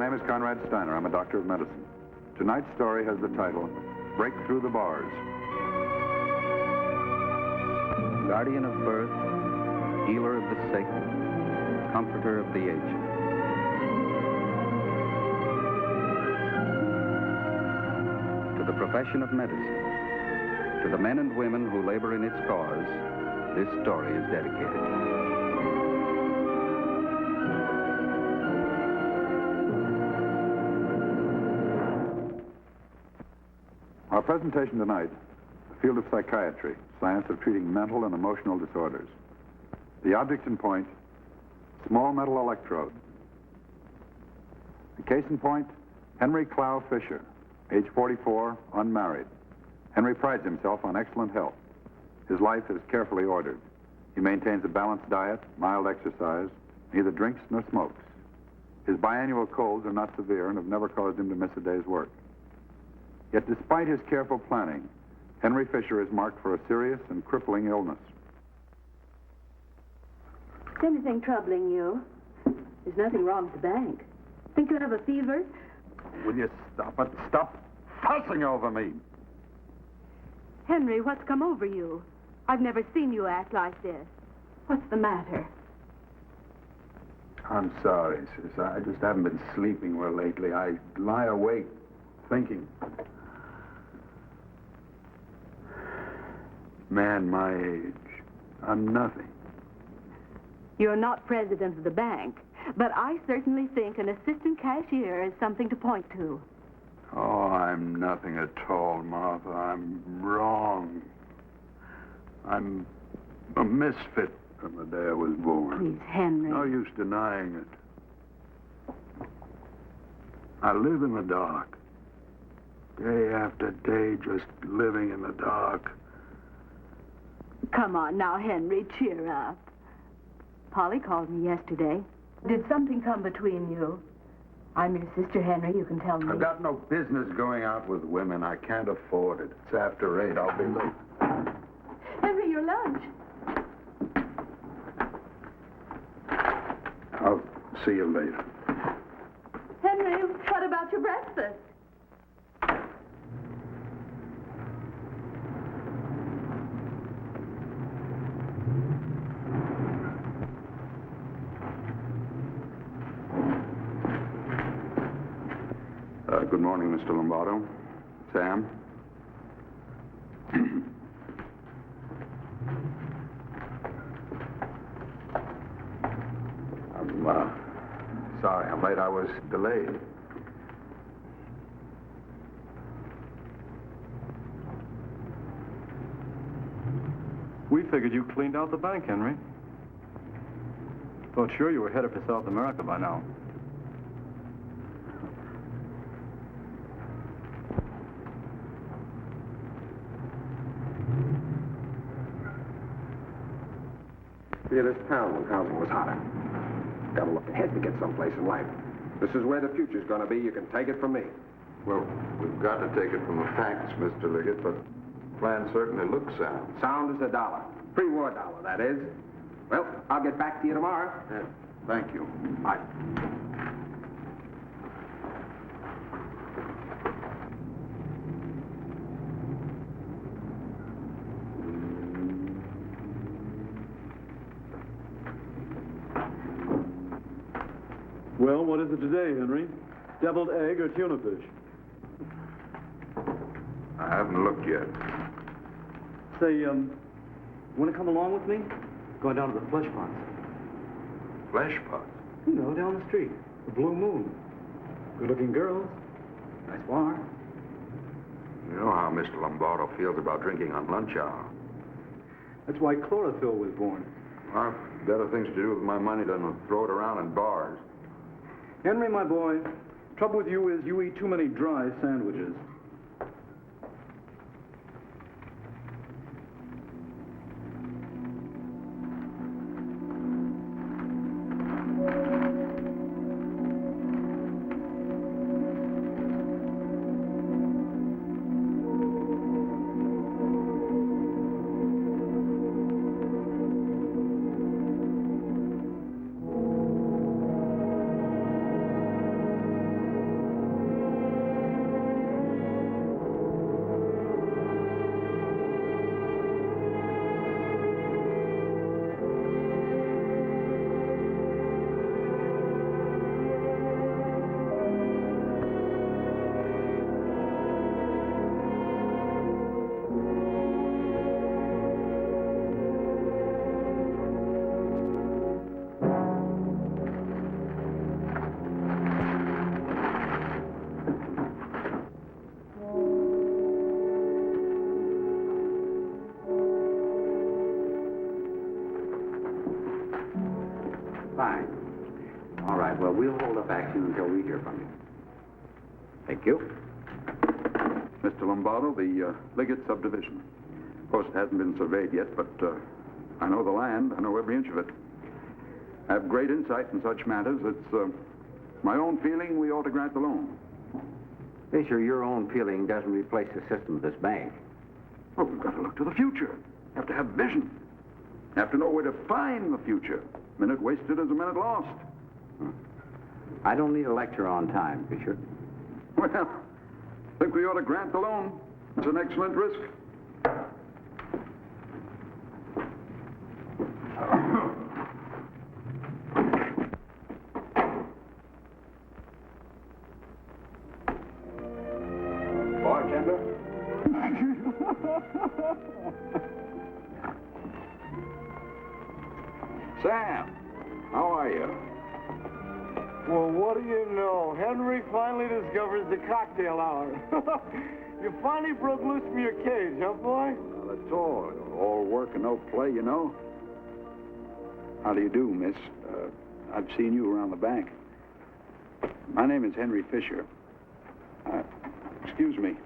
name is Conrad Steiner. I'm a doctor of medicine. Tonight's story has the title, Break Through the Bars. Guardian of birth, healer of the sick, comforter of the aged. To the profession of medicine, to the men and women who labor in its cause, this story is dedicated. Our presentation tonight, the field of psychiatry, science of treating mental and emotional disorders. The object in point, small metal electrode. The case in point, Henry Clow Fisher, age 44, unmarried. Henry prides himself on excellent health. His life is carefully ordered. He maintains a balanced diet, mild exercise, neither drinks nor smokes. His biannual colds are not severe and have never caused him to miss a day's work. Yet despite his careful planning, Henry Fisher is marked for a serious and crippling illness. Is anything troubling you? There's nothing wrong with the bank. Think you have a fever? Will you stop it? Stop fussing over me. Henry, what's come over you? I've never seen you act like this. What's the matter? I'm sorry, sis. I just haven't been sleeping well lately. I lie awake thinking. Man my age, I'm nothing. You're not president of the bank, but I certainly think an assistant cashier is something to point to. Oh, I'm nothing at all, Martha. I'm wrong. I'm a misfit from the day I was born. Please, Henry. No use denying it. I live in the dark. Day after day, just living in the dark. Come on now, Henry, cheer up. Polly called me yesterday. Did something come between you? I'm your sister, Henry. You can tell me. I've got no business going out with women. I can't afford it. It's after 8. I'll be late. Henry, your lunch. I'll see you later. Henry, what about your breakfast? Good morning, Mr. Lombardo. Sam? I'm sorry I'm late. I was delayed. We figured you cleaned out the bank, Henry. Thought sure you were headed for South America by now. See, this town when housing was hotter. Gotta look ahead to get someplace in life. This is where the future's gonna be. You can take it from me. Well, we've got to take it from the facts, Mr. Liggett, but the plan certainly looks sound. Sound as a dollar. Pre-war dollar, that is. Well, I'll get back to you tomorrow. Thank you. Bye. Well, what is it today, Henry? Deviled egg or tuna fish? I haven't looked yet. Say, want to come along with me? Going down to the flesh pots. Flesh pots? You know, down the street. The Blue Moon. Good-looking girls. Nice bar. You know how Mr. Lombardo feels about drinking on lunch hour. That's why chlorophyll was born. I've better things to do with my money than to throw it around in bars. Henry, my boy, trouble with you is you eat too many dry sandwiches. Fine. All right, well, we'll hold up action until we hear from you. Thank you. Mr. Lombardo, the Liggett subdivision. Of course, it hasn't been surveyed yet, but I know the land. I know every inch of it. I have great insight in such matters. It's my own feeling we ought to grant the loan. Fisher, your own feeling doesn't replace the system of this bank. Well, we've got to look to the future. You have to have vision. You have to know where to find the future. Minute wasted is a minute lost. I don't need a lecture on time, Fisher. Well, I think we ought to grant the loan. It's an excellent risk. Bartender? Sam, how are you? Well, what do you know? Henry finally discovers the cocktail hour. You finally broke loose from your cage, huh, boy? Well, that's all work and no play, you know. How do you do, miss? I've seen you around the bank. My name is Henry Fisher. Excuse me.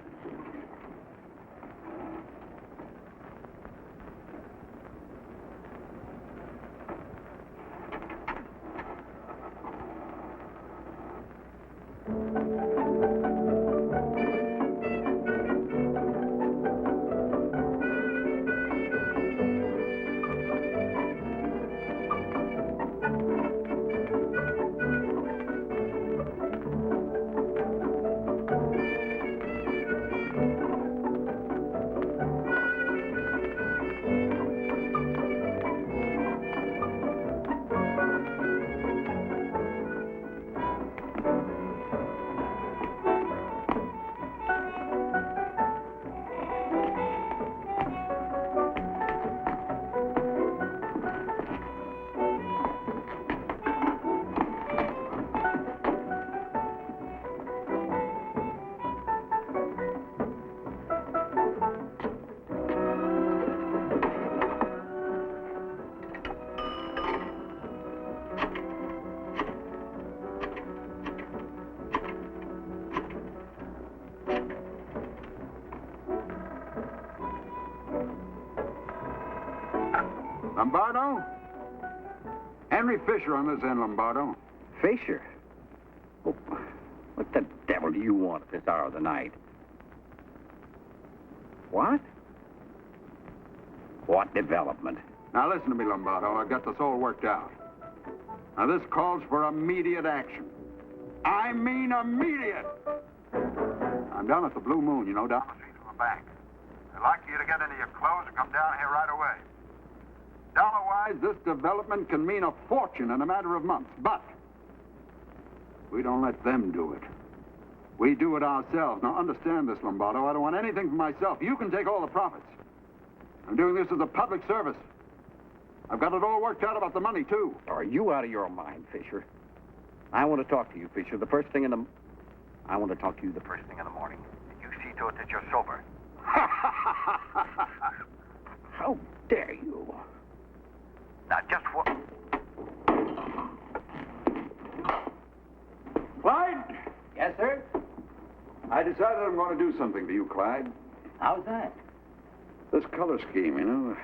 Lombardo? Henry Fisher on this end, Lombardo. Fisher? Oh, what the devil do you want at this hour of the night? What? What development? Now, listen to me, Lombardo. I've got this all worked out. Now, this calls for immediate action. I mean immediate! I'm down at the Blue Moon, you know, down the street from the bank. I'd like you to get into your clothes and come down here right away. Dollar-wise, this development can mean a fortune in a matter of months, but we don't let them do it. We do it ourselves. Now, understand this, Lombardo. I don't want anything for myself. You can take all the profits. I'm doing this as a public service. I've got it all worked out about the money, too. Are you out of your mind, Fisher? I want to talk to you, Fisher, the first thing in the... I want to talk to you the first thing in the morning. And you see to it that you're sober. How dare you? Now, just what... Clyde? Yes, sir? I decided I'm going to do something to you, Clyde. How's that? This color scheme, you know,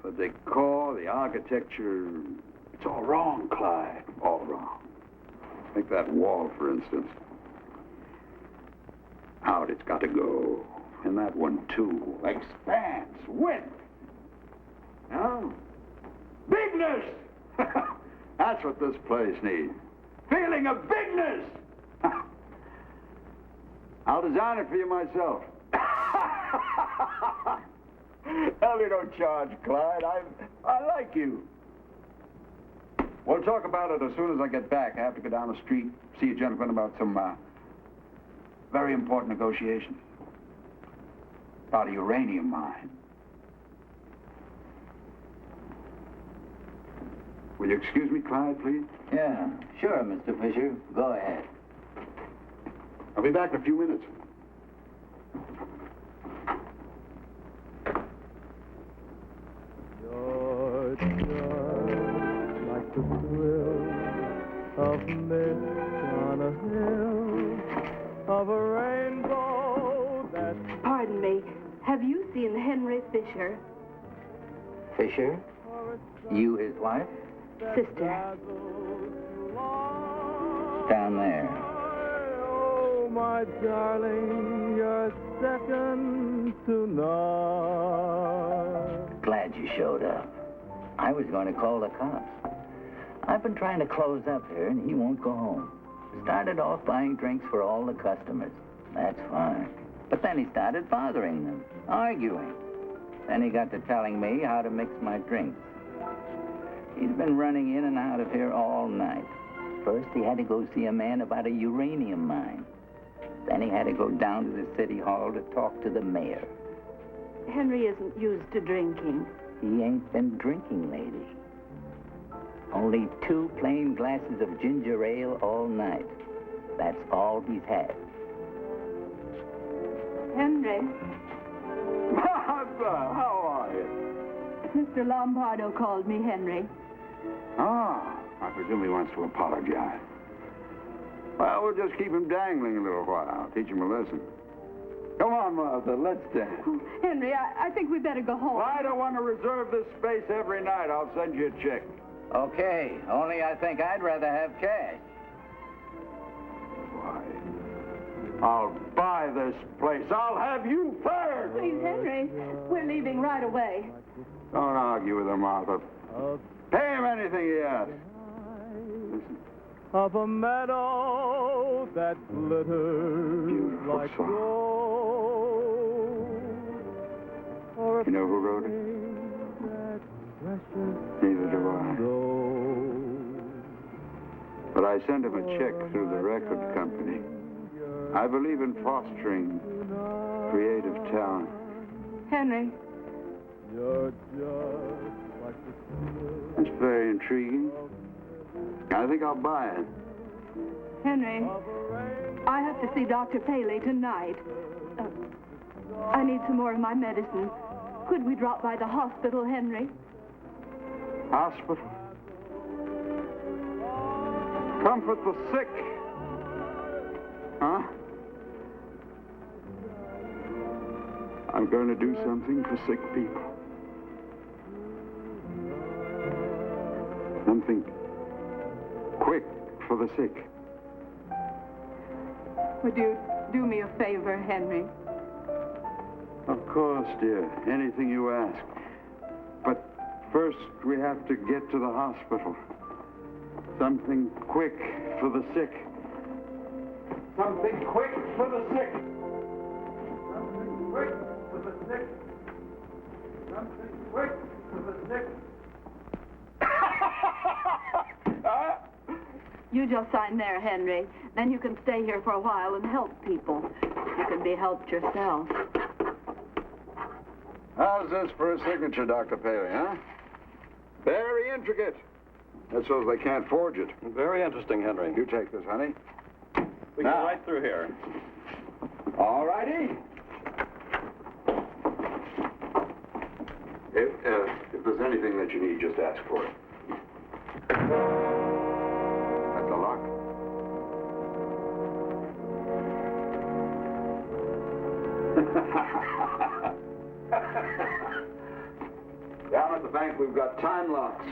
the decor, the architecture, it's all wrong, Clyde. All wrong. Take that wall, for instance. Out it's got to go. And that one, too. Expanse, width. No? Bigness! That's what this place needs. Feeling of bigness! I'll design it for you myself. Hell, you don't charge, Clyde. I like you. We'll talk about it as soon as I get back. I have to go down the street, see a gentleman about some very important negotiations. About a uranium mine. Will you excuse me, Clyde, please? Yeah, sure, Mr. Fisher. Go ahead. I'll be back in a few minutes. Georgia, like the thrill of mist on a hill, of a rainbow that... Pardon me. Have you seen Henry Fisher? Fisher? You his wife? Sister. Down there. Oh, my darling, you're second to none. Glad you showed up. I was going to call the cops. I've been trying to close up here, and he won't go home. Started off buying drinks for all the customers. That's fine. But then he started bothering them, arguing. Then he got to telling me how to mix my drinks. He's been running in and out of here all night. First, he had to go see a man about a uranium mine. Then he had to go down to the city hall to talk to the mayor. Henry isn't used to drinking. He ain't been drinking, lady. Only 2 plain glasses of ginger ale all night. That's all he's had. Henry, Martha, how are you? Mr. Lombardo called me Henry. Ah, I presume he wants to apologize. Well, we'll just keep him dangling a little while. Teach him a lesson. Come on, Martha, let's dance. Oh, Henry, I think we better go home. Well, I don't want to reserve this space every night. I'll send you a check. Okay, only I think I'd rather have cash. Why, I'll buy this place. I'll have you first. Please, Henry, we're leaving right away. Don't argue with him, Martha. Pay him anything he asks. Listen. Of a meadow that glitters Beautiful like song. gold. Or a You know who wrote it? that precious Neither do I. gold. But I sent him a check through the record company. I believe in fostering creative talent. Henry, You're just like the That's very intriguing. I think I'll buy it. Henry, I have to see Dr. Paley tonight. I need some more of my medicine. Could we drop by the hospital, Henry? Hospital. Comfort the sick. Huh? I'm going to do something for sick people. Something quick for the sick. Would you do me a favor, Henry? Of course, dear. Anything you ask. But first, we have to get to the hospital. Something quick for the sick. Something quick for the sick. Something quick for the sick. Something quick for the sick. You just sign there, Henry. Then you can stay here for a while and help people. You can be helped yourself. How's this for a signature, Dr. Paley, huh? Very intricate. That's so they can't forge it. Very interesting, Henry. You take this, honey. We Now. go right through here. All righty. If there's anything that you need, just ask for it. That's a lock. Down at the bank, we've got time locks.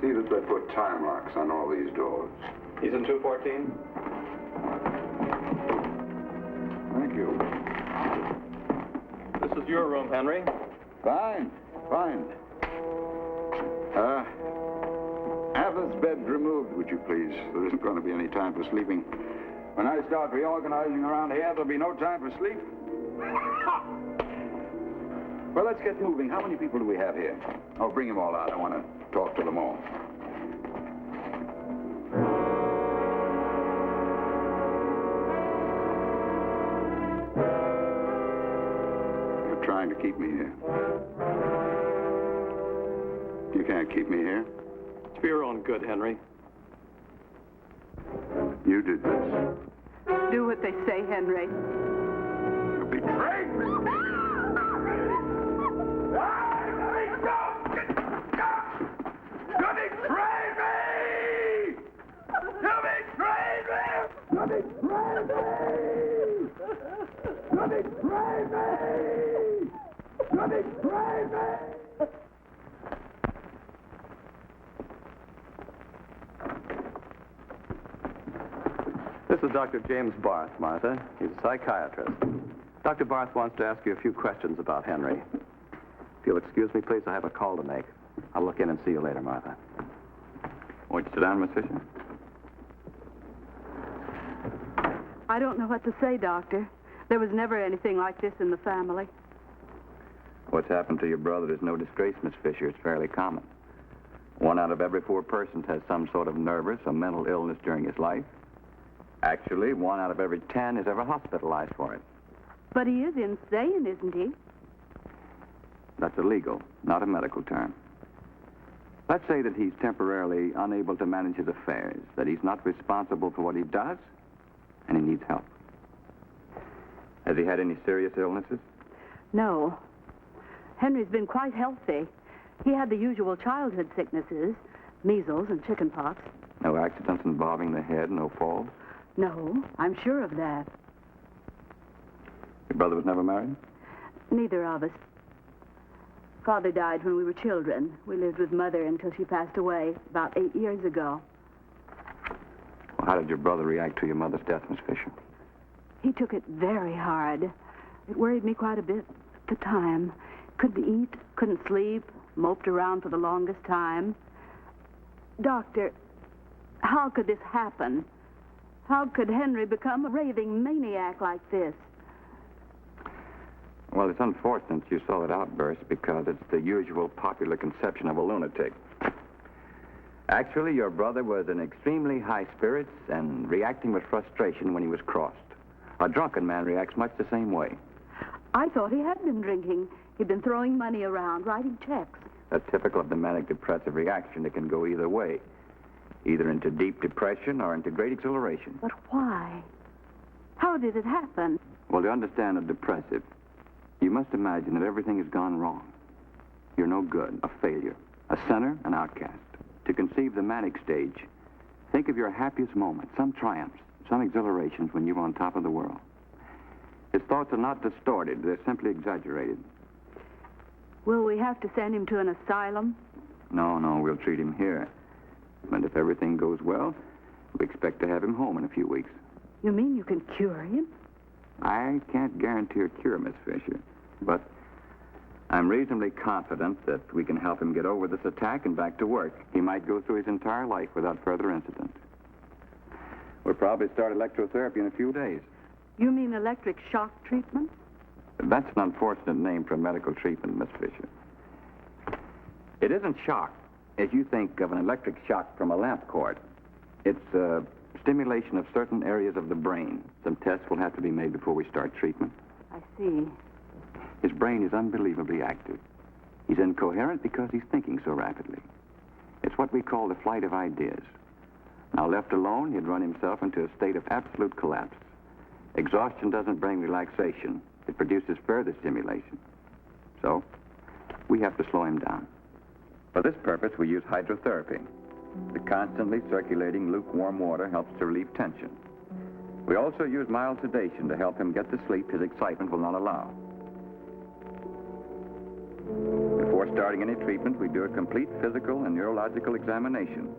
See that they put time locks on all these doors. He's in 214. Thank you. This is your room, Henry. Fine, fine. Have this bed removed, would you please? There isn't going to be any time for sleeping. When I start reorganizing around here, there'll be no time for sleep. Well, let's get moving. How many people do we have here? Oh, bring them all out. I want to talk to them all. You're trying to keep me here. You can't keep me here. It's for your own good, Henry. You did this. Do what they say, Henry. You betrayed me. You betrayed me! This is Dr. James Barth, Martha. He's a psychiatrist. Dr. Barth wants to ask you a few questions about Henry. If you'll excuse me, please, I have a call to make. I'll look in and see you later, Martha. Won't you sit down, Miss Fisher? I don't know what to say, Doctor. There was never anything like this in the family. What's happened to your brother is no disgrace, Miss Fisher. It's fairly common. 1 out of every 4 persons has some sort of nervous or mental illness during his life. Actually, 1 out of every 10 is ever hospitalized for it. But he is insane, isn't he? That's illegal, not a medical term. Let's say that he's temporarily unable to manage his affairs, that he's not responsible for what he does, and he needs help. Has he had any serious illnesses? No. Henry's been quite healthy. He had the usual childhood sicknesses, measles and chickenpox. No accidents involving the head, no falls? No, I'm sure of that. Your brother was never married? Neither of us. Father died when we were children. We lived with Mother until she passed away about 8 years ago. Well, how did your brother react to your mother's death, Miss Fisher? He took it very hard. It worried me quite a bit at the time. Couldn't eat, couldn't sleep, moped around for the longest time. Doctor, how could this happen? How could Henry become a raving maniac like this? Well, it's unfortunate you saw that outburst because it's the usual popular conception of a lunatic. Actually, your brother was in extremely high spirits and reacting with frustration when he was crossed. A drunken man reacts much the same way. I thought he had been drinking. He'd been throwing money around, writing checks. That's typical of the manic depressive reaction. It can go either way, either into deep depression or into great exhilaration. But why? How did it happen? Well, to understand a depressive, you must imagine that everything has gone wrong. You're no good, a failure, a sinner, an outcast. To conceive the manic stage, think of your happiest moments, some triumphs, some exhilarations when you were on top of the world. His thoughts are not distorted, they're simply exaggerated. Will we have to send him to an asylum? No, we'll treat him here. And if everything goes well, we expect to have him home in a few weeks. You mean you can cure him? I can't guarantee a cure, Miss Fisher, but I'm reasonably confident that we can help him get over this attack and back to work. He might go through his entire life without further incident. We'll probably start electrotherapy in a few days. You mean electric shock treatment? That's an unfortunate name for medical treatment, Miss Fisher. It isn't shock, as you think of an electric shock from a lamp cord. It's stimulation of certain areas of the brain. Some tests will have to be made before we start treatment. I see. His brain is unbelievably active. He's incoherent because he's thinking so rapidly. It's what we call the flight of ideas. Now, left alone, he'd run himself into a state of absolute collapse. Exhaustion doesn't bring relaxation. It produces further stimulation. So, we have to slow him down. For this purpose, we use hydrotherapy. The constantly circulating lukewarm water helps to relieve tension. We also use mild sedation to help him get the sleep his excitement will not allow. Before starting any treatment, we do a complete physical and neurological examination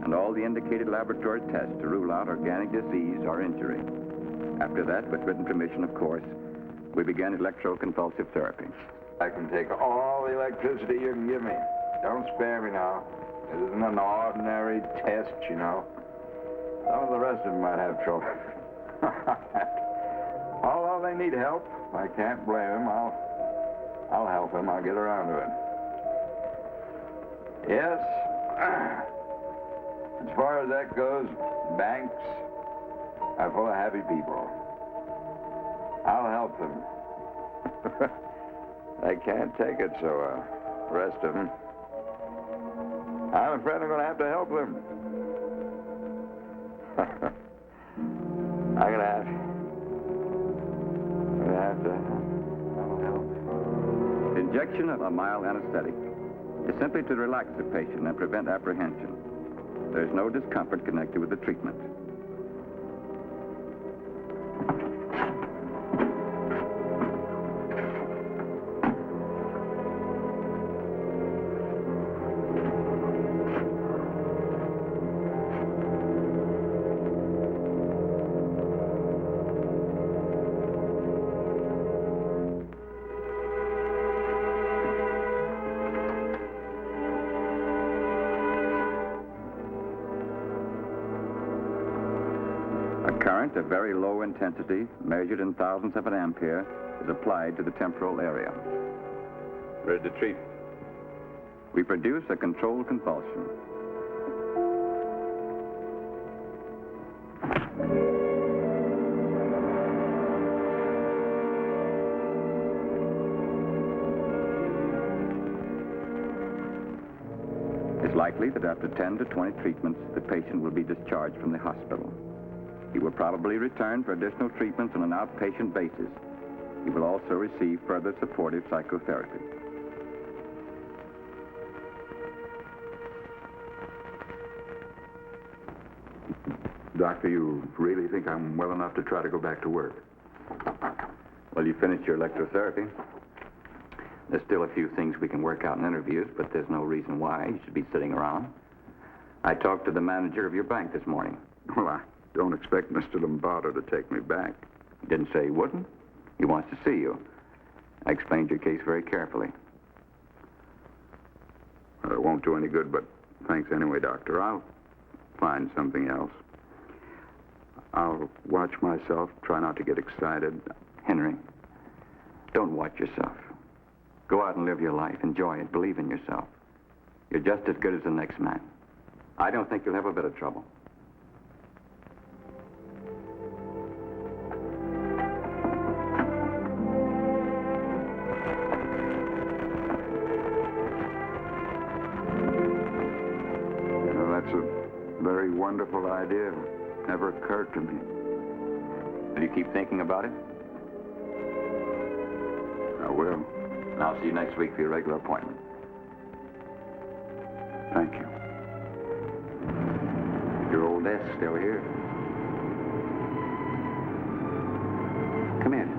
and all the indicated laboratory tests to rule out organic disease or injury. After that, with written permission, of course, we begin electroconvulsive therapy. I can take all the electricity you can give me. Don't spare me now. This isn't an ordinary test, you know. Some of the rest of them might have trouble. Although they need help, I can't blame them. I'll help them. I'll get around to it. Yes. As far as that goes, banks are full of happy people. I'll help them. They can't take it, so the rest of them. I'm afraid I'm going to have to help them. I'm going to have to help. Injection of a mild anesthetic is simply to relax the patient and prevent apprehension. There's no discomfort connected with the treatment. Current of very low intensity, measured in thousandths of an ampere, is applied to the temporal area. Ready to treat. We produce a controlled convulsion. It's likely that after 10 to 20 treatments, the patient will be discharged from the hospital. He will probably return for additional treatments on an outpatient basis. He will also receive further supportive psychotherapy. Doctor, you really think I'm well enough to try to go back to work? Well, you finished your electrotherapy. There's still a few things we can work out in interviews, but there's no reason why you should be sitting around. I talked to the manager of your bank this morning. Well, I don't expect Mr. Lombardo to take me back. He didn't say he wouldn't. He wants to see you. I explained your case very carefully. Well, it won't do any good, but thanks anyway, Doctor. I'll find something else. I'll watch myself, try not to get excited. Henry, don't watch yourself. Go out and live your life. Enjoy it. Believe in yourself. You're just as good as the next man. I don't think you'll have a bit of trouble. You know, that's a very wonderful idea. Never occurred to me. Will you keep thinking about it? I will. And I'll see you next week for your regular appointment. Thank you. Your old desk's still here. Come in.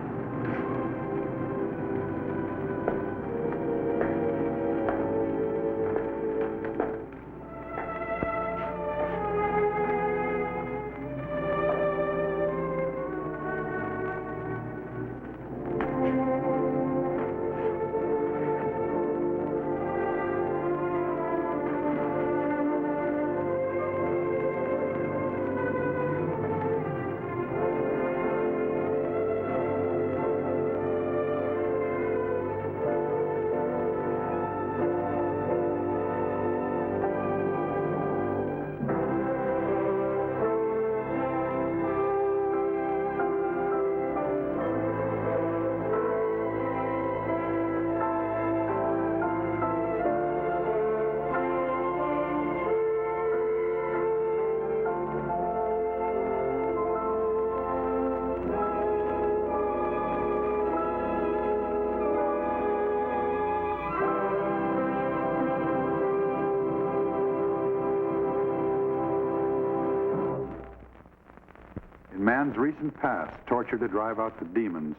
In man's recent past, torture to drive out the demons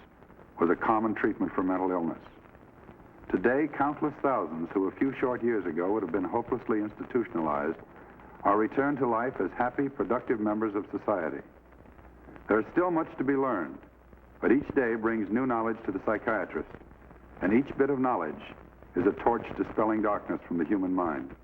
was a common treatment for mental illness. Today, countless thousands who a few short years ago would have been hopelessly institutionalized are returned to life as happy, productive members of society. There is still much to be learned, but each day brings new knowledge to the psychiatrist, and each bit of knowledge is a torch dispelling darkness from the human mind.